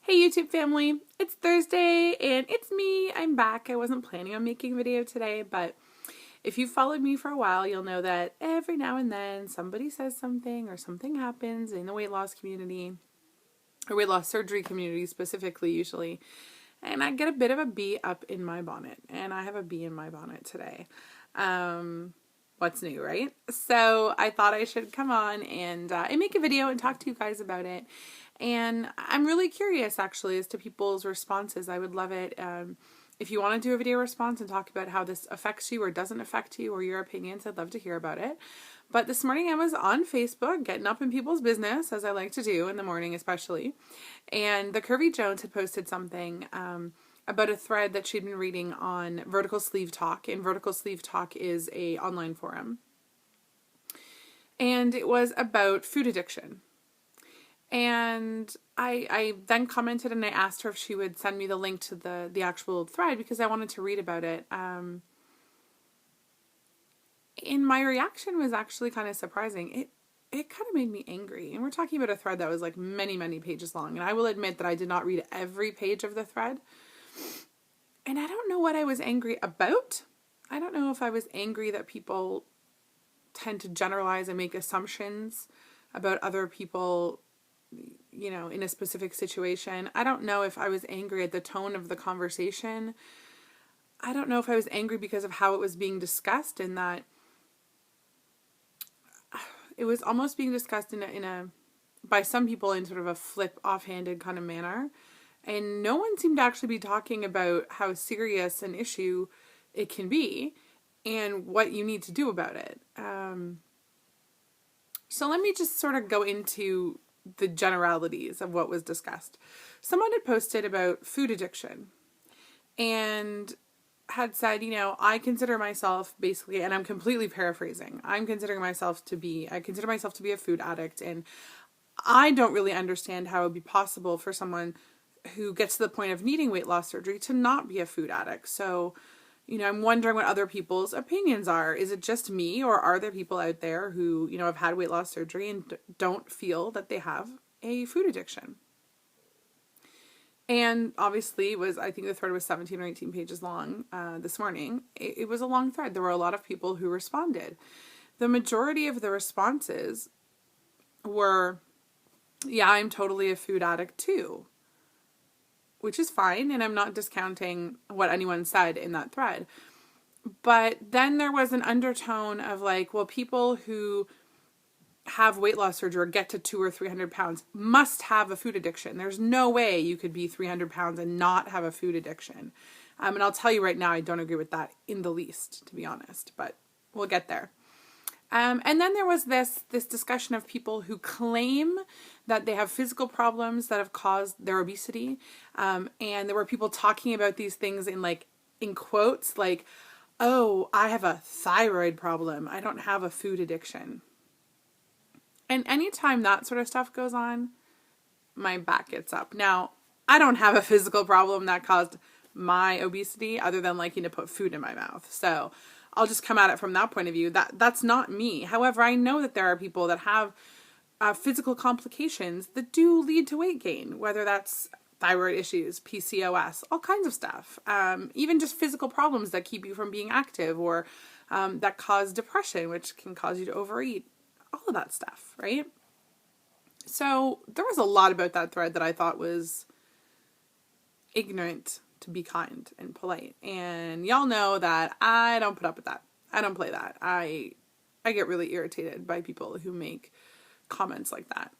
Hey YouTube family, it's Thursday and it's me. I'm back. I wasn't planning on making a video today, but if you've followed me for a while, you'll know that every now and then somebody says something or something happens in the weight loss community, or weight loss surgery community specifically usually, and I get a bit of a bee up in my bonnet, and I have a bee in my bonnet today. What's new, right? So I thought I should come on and make a video and talk to you guys about it. And I'm really curious, actually, as to people's responses. I would love it if you want to do a video response and talk about how this affects you or doesn't affect you or your opinions. I'd love to hear about it. But this morning I was on Facebook getting up in people's business, as I like to do in the morning especially. And the Curvy Jones had posted something about a thread that she'd been reading on VerticalSleeveTalk. And VerticalSleeveTalk is an online forum. And it was about food addiction. And I then commented and I asked her if she would send me the link to the actual thread because I wanted to read about it. And my reaction was actually kind of surprising. It kind of made me angry. And we're talking about a thread that was like many, many pages long. And I will admit that I did not read every page of the thread. And I don't know what I was angry about. I don't know if I was angry that people tend to generalize and make assumptions about other people, you know, in a specific situation. I don't know if I was angry at the tone of the conversation. I don't know if I was angry because of how it was being discussed, and that it was almost being discussed in a by some people in sort of a flip, offhanded kind of manner. And no one seemed to actually be talking about how serious an issue it can be and what you need to do about it. So let me just sort of go into the generalities of what was discussed. Someone had posted about food addiction and had said, you know, I consider myself basically, and I'm completely paraphrasing, I consider myself to be a food addict, and I don't really understand how it would be possible for someone who gets to the point of needing weight loss surgery to not be a food addict. So, you know, I'm wondering what other people's opinions are. Is it just me, or are there people out there who, you know, have had weight loss surgery and don't feel that they have a food addiction? And obviously I think the thread was 17 or 18 pages long this morning. It was a long thread. There were a lot of people who responded. The majority of the responses were, yeah, I'm totally a food addict too. Which is fine, and I'm not discounting what anyone said in that thread. But then there was an undertone of like, well, people who have weight loss surgery or get to 200 or 300 pounds must have a food addiction. There's no way you could be 300 pounds and not have a food addiction. And I'll tell you right now, I don't agree with that in the least, to be honest, but we'll get there. And then there was this discussion of people who claim that they have physical problems that have caused their obesity. And there were people talking about these things in quotes, like, oh, I have a thyroid problem. I don't have a food addiction. And anytime that sort of stuff goes on, my back gets up. Now, I don't have a physical problem that caused my obesity other than liking to put food in my mouth. So I'll just come at it from that point of view. That's not me. However, I know that there are people that have physical complications that do lead to weight gain, whether that's thyroid issues, PCOS, all kinds of stuff. Even just physical problems that keep you from being active, or that cause depression, which can cause you to overeat. All of that stuff, right? So there was a lot about that thread that I thought was ignorant, to be kind and polite. And y'all know that I don't put up with that. I don't play that. I get really irritated by people who make comments like that.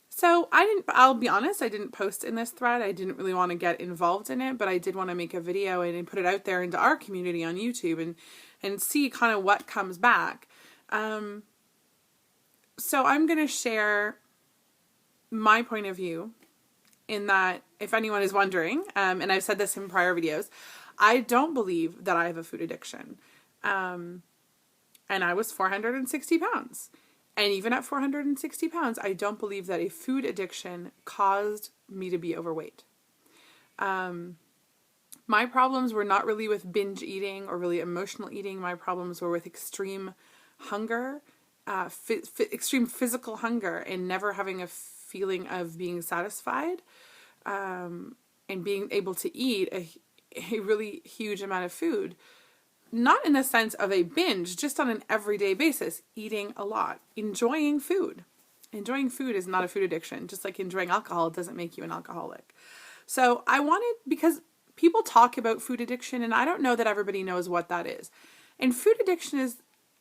So I'll be honest, I didn't post in this thread. I didn't really want to get involved in it, but I did want to make a video and put it out there into our community on YouTube and see kind of what comes back. So I'm going to share my point of view, in that, if anyone is wondering, and I've said this in prior videos, I don't believe that I have a food addiction. And I was 460 pounds. And even at 460 pounds, I don't believe that a food addiction caused me to be overweight. My problems were not really with binge eating or really emotional eating. My problems were with extreme hunger, extreme physical hunger, and never having a feeling of being satisfied, and being able to eat a really huge amount of food. Not in the sense of a binge, just on an everyday basis, eating a lot, enjoying food. Enjoying food is not a food addiction, just like enjoying alcohol doesn't make you an alcoholic. So I wanted, because people talk about food addiction, and I don't know that everybody knows what that is. And food addiction is,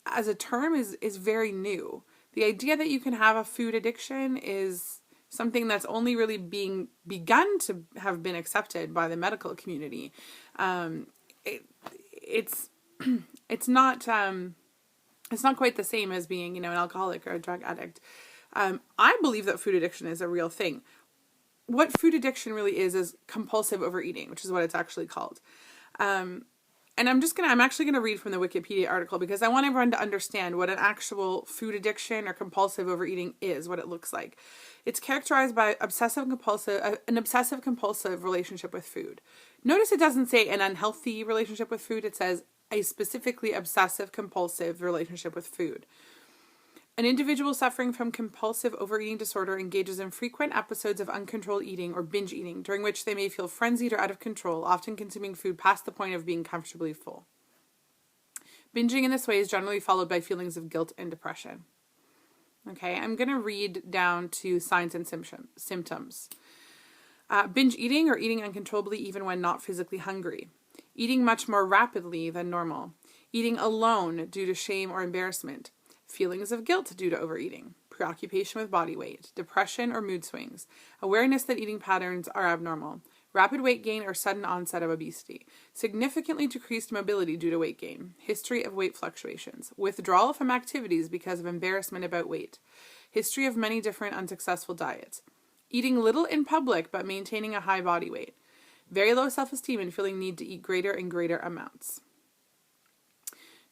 as a term, is very new. The idea that you can have a food addiction is something that's only really being begun to have been accepted by the medical community. It's not quite the same as being, an alcoholic or a drug addict. I believe that food addiction is a real thing. What food addiction really is compulsive overeating, which is what it's actually called. And I'm actually going to read from the Wikipedia article because I want everyone to understand what an actual food addiction or compulsive overeating is, what it looks like. It's characterized by an obsessive compulsive relationship with food. Notice it doesn't say an unhealthy relationship with food. It says a specifically obsessive compulsive relationship with food. An individual suffering from compulsive overeating disorder engages in frequent episodes of uncontrolled eating or binge eating, during which they may feel frenzied or out of control, often consuming food past the point of being comfortably full. Binging in this way is generally followed by feelings of guilt and depression. Okay, I'm going to read down to signs and symptoms. Binge eating or eating uncontrollably even when not physically hungry. Eating much more rapidly than normal. Eating alone due to shame or embarrassment. Feelings of guilt due to overeating, preoccupation with body weight, depression or mood swings, awareness that eating patterns are abnormal, rapid weight gain or sudden onset of obesity, significantly decreased mobility due to weight gain, history of weight fluctuations, withdrawal from activities because of embarrassment about weight, history of many different unsuccessful diets, eating little in public but maintaining a high body weight, very low self-esteem and feeling need to eat greater and greater amounts.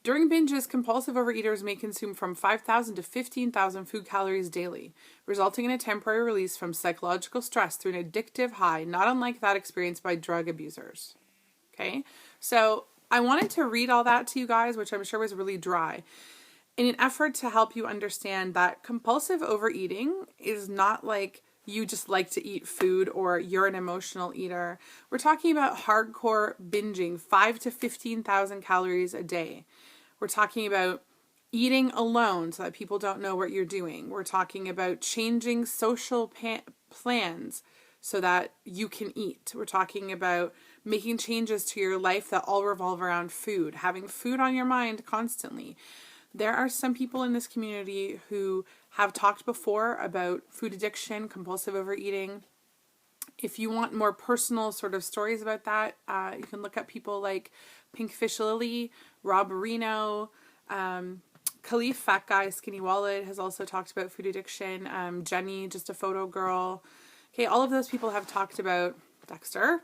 During binges, compulsive overeaters may consume from 5,000 to 15,000 food calories daily, resulting in a temporary release from psychological stress through an addictive high, not unlike that experienced by drug abusers. Okay? So I wanted to read all that to you guys, which I'm sure was really dry, in an effort to help you understand that compulsive overeating is not like you just like to eat food or you're an emotional eater. We're talking about hardcore binging, 5,000 to 15,000 calories a day. We're talking about eating alone so that people don't know what you're doing. We're talking about changing social plans so that you can eat. We're talking about making changes to your life that all revolve around food, having food on your mind constantly. There are some people in this community who have talked before about food addiction, compulsive overeating. If you want more personal sort of stories about that, you can look up people like Pink Fish Lily, Rob Reno, Khalif, Fat Guy, Skinny Wallet has also talked about food addiction. Jenny, Just a Photo Girl. Okay, all of those people have talked about Dexter.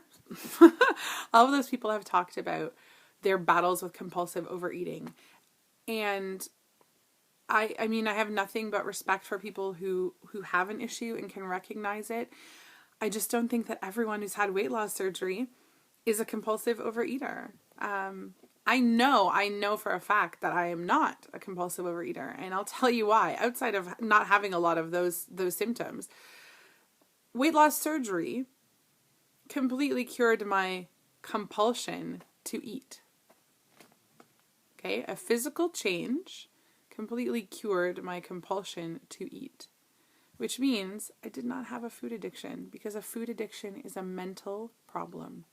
All of those people have talked about their battles with compulsive overeating. And I mean, I have nothing but respect for people who have an issue and can recognize it. I just don't think that everyone who's had weight loss surgery is a compulsive overeater. I know for a fact that I am not a compulsive overeater, and I'll tell you why. Outside of not having a lot of those symptoms, weight loss surgery completely cured my compulsion to eat. Okay, a physical change completely cured my compulsion to eat, which means I did not have a food addiction, because a food addiction is a mental problem,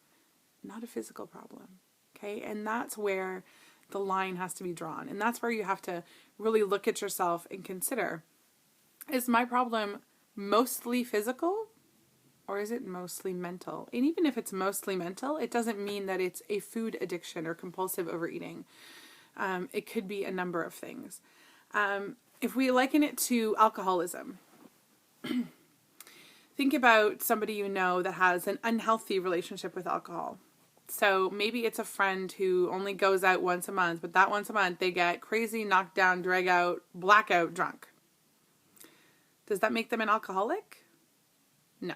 not a physical problem. Okay, and that's where the line has to be drawn, and that's where you have to really look at yourself and consider, is my problem mostly physical or is it mostly mental? And even if it's mostly mental, it doesn't mean that it's a food addiction or compulsive overeating. It could be a number of things. If we liken it to alcoholism, think about somebody you know that has an unhealthy relationship with alcohol. So maybe it's a friend who only goes out once a month, but that once a month they get crazy, knocked down, drag out, blackout drunk. Does that make them an alcoholic? No,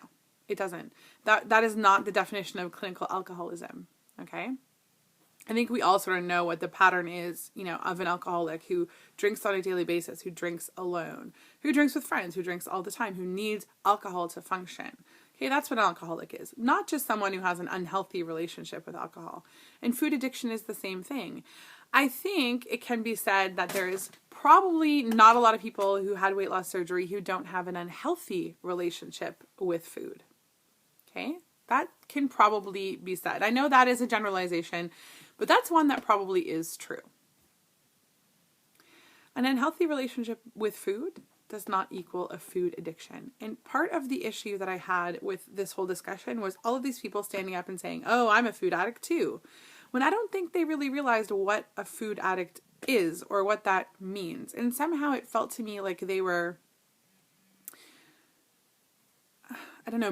it doesn't. That is not the definition of clinical alcoholism, okay? I think we all sort of know what the pattern is, of an alcoholic who drinks on a daily basis, who drinks alone, who drinks with friends, who drinks all the time, who needs alcohol to function. Okay, that's what an alcoholic is. Not just someone who has an unhealthy relationship with alcohol. And food addiction is the same thing. I think it can be said that there is probably not a lot of people who had weight loss surgery who don't have an unhealthy relationship with food. Okay, that can probably be said. I know that is a generalization, but that's one that probably is true. An unhealthy relationship with food does not equal a food addiction. And part of the issue that I had with this whole discussion was all of these people standing up and saying, oh, I'm a food addict too. When I don't think they really realized what a food addict is or what that means. And somehow it felt to me like they were,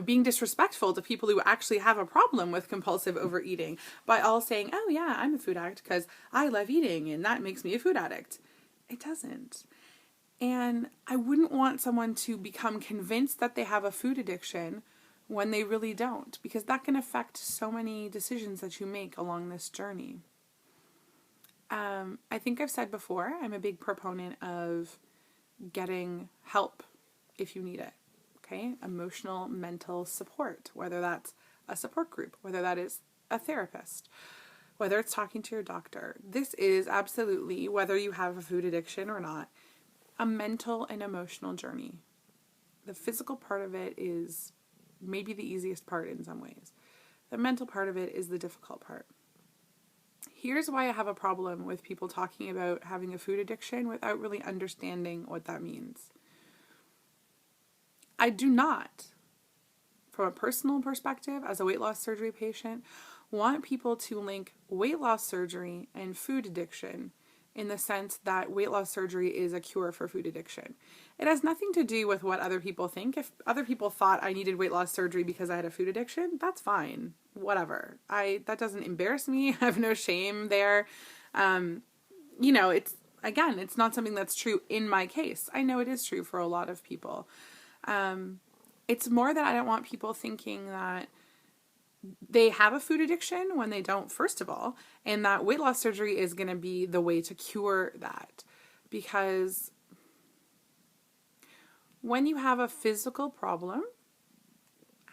being disrespectful to people who actually have a problem with compulsive overeating by all saying, oh yeah, I'm a food addict because I love eating and that makes me a food addict. It doesn't. And I wouldn't want someone to become convinced that they have a food addiction when they really don't, because that can affect so many decisions that you make along this journey. I think I've said before, I'm a big proponent of getting help if you need it. Okay? Emotional, mental support, whether that's a support group, whether that is a therapist, whether it's talking to your doctor. This is absolutely, whether you have a food addiction or not, a mental and emotional journey. The physical part of it is maybe the easiest part in some ways. The mental part of it is the difficult part. Here's why I have a problem with people talking about having a food addiction without really understanding what that means. I do not, from a personal perspective, as a weight loss surgery patient, want people to link weight loss surgery and food addiction in the sense that weight loss surgery is a cure for food addiction. It has nothing to do with what other people think. If other people thought I needed weight loss surgery because I had a food addiction, that's fine. Whatever. That doesn't embarrass me. I have no shame there. It's not something that's true in my case. I know it is true for a lot of people. It's more that I don't want people thinking that they have a food addiction when they don't, first of all, and that weight loss surgery is going to be the way to cure that. Because when you have a physical problem,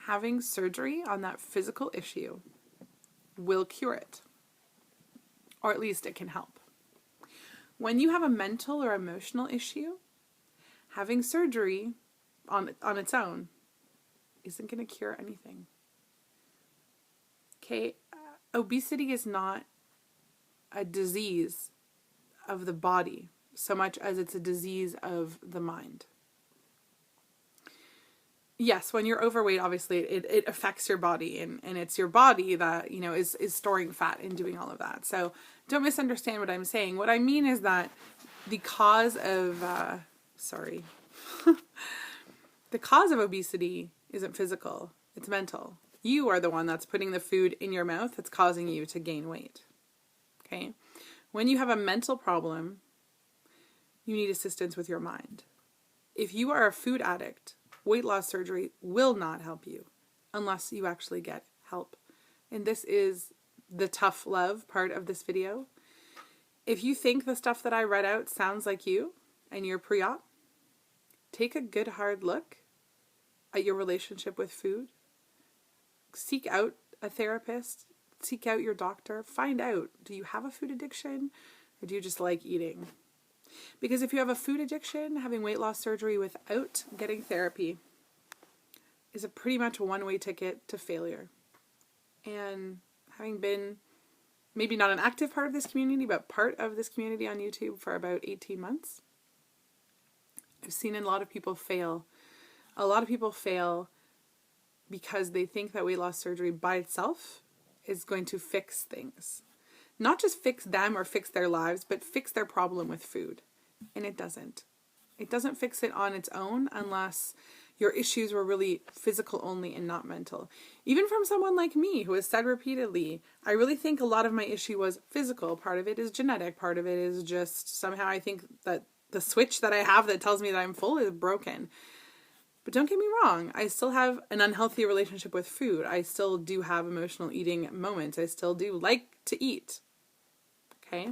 having surgery on that physical issue will cure it. Or at least it can help. When you have a mental or emotional issue, having surgery on its own isn't going to cure anything. Okay, obesity is not a disease of the body so much as it's a disease of the mind. Yes, when you're overweight, obviously it affects your body, and it's your body that, is storing fat and doing all of that. So don't misunderstand what I'm saying. What I mean is that the cause of, the cause of obesity isn't physical, it's mental. You are the one that's putting the food in your mouth that's causing you to gain weight. Okay? When you have a mental problem, you need assistance with your mind. If you are a food addict, weight loss surgery will not help you unless you actually get help. And this is the tough love part of this video. If you think the stuff that I read out sounds like you and you're pre-op, take a good hard look at your relationship with food. Seek out a therapist, seek out your doctor, find out, do you have a food addiction or do you just like eating? Because if you have a food addiction, having weight loss surgery without getting therapy is a pretty much one-way ticket to failure. And having been maybe not an active part of this community, but part of this community on YouTube for about 18 months, I've seen a lot of people fail. A lot of people fail because they think that weight loss surgery by itself is going to fix things. Not just fix them or fix their lives, but fix their problem with food. And it doesn't. It doesn't fix it on its own unless your issues were really physical only and not mental. Even from someone like me who has said repeatedly, I really think a lot of my issue was physical. Part of it is genetic. Part of it is just somehow I think that the switch that I have that tells me that I'm full is broken. But don't get me wrong, I still have an unhealthy relationship with food. I still do have emotional eating moments. I still do like to eat. Okay?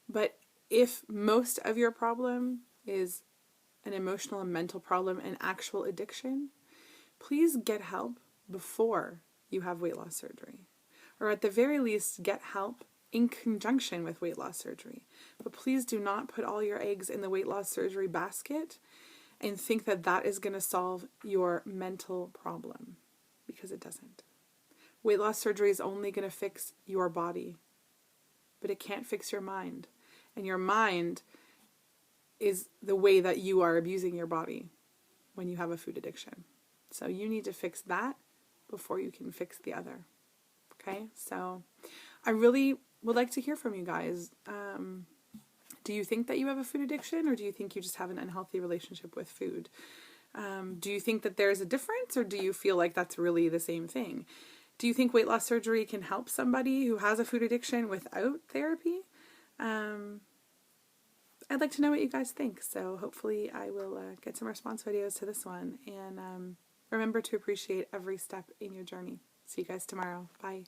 But if most of your problem is an emotional and mental problem and actual addiction, please get help before you have weight loss surgery. Or at the very least, get help in conjunction with weight loss surgery. But please do not put all your eggs in the weight loss surgery basket and think that that is going to solve your mental problem, because it doesn't. Weight loss surgery is only going to fix your body, but it can't fix your mind. And your mind is the way that you are abusing your body when you have a food addiction. So you need to fix that before you can fix the other. Okay? So I really would like to hear from you guys. Do you think that you have a food addiction, or do you think you just have an unhealthy relationship with food? Do you think that there's a difference, or do you feel like that's really the same thing? Do you think weight loss surgery can help somebody who has a food addiction without therapy? I'd like to know what you guys think. So hopefully I will get some response videos to this one. And remember to appreciate every step in your journey. See you guys tomorrow. Bye.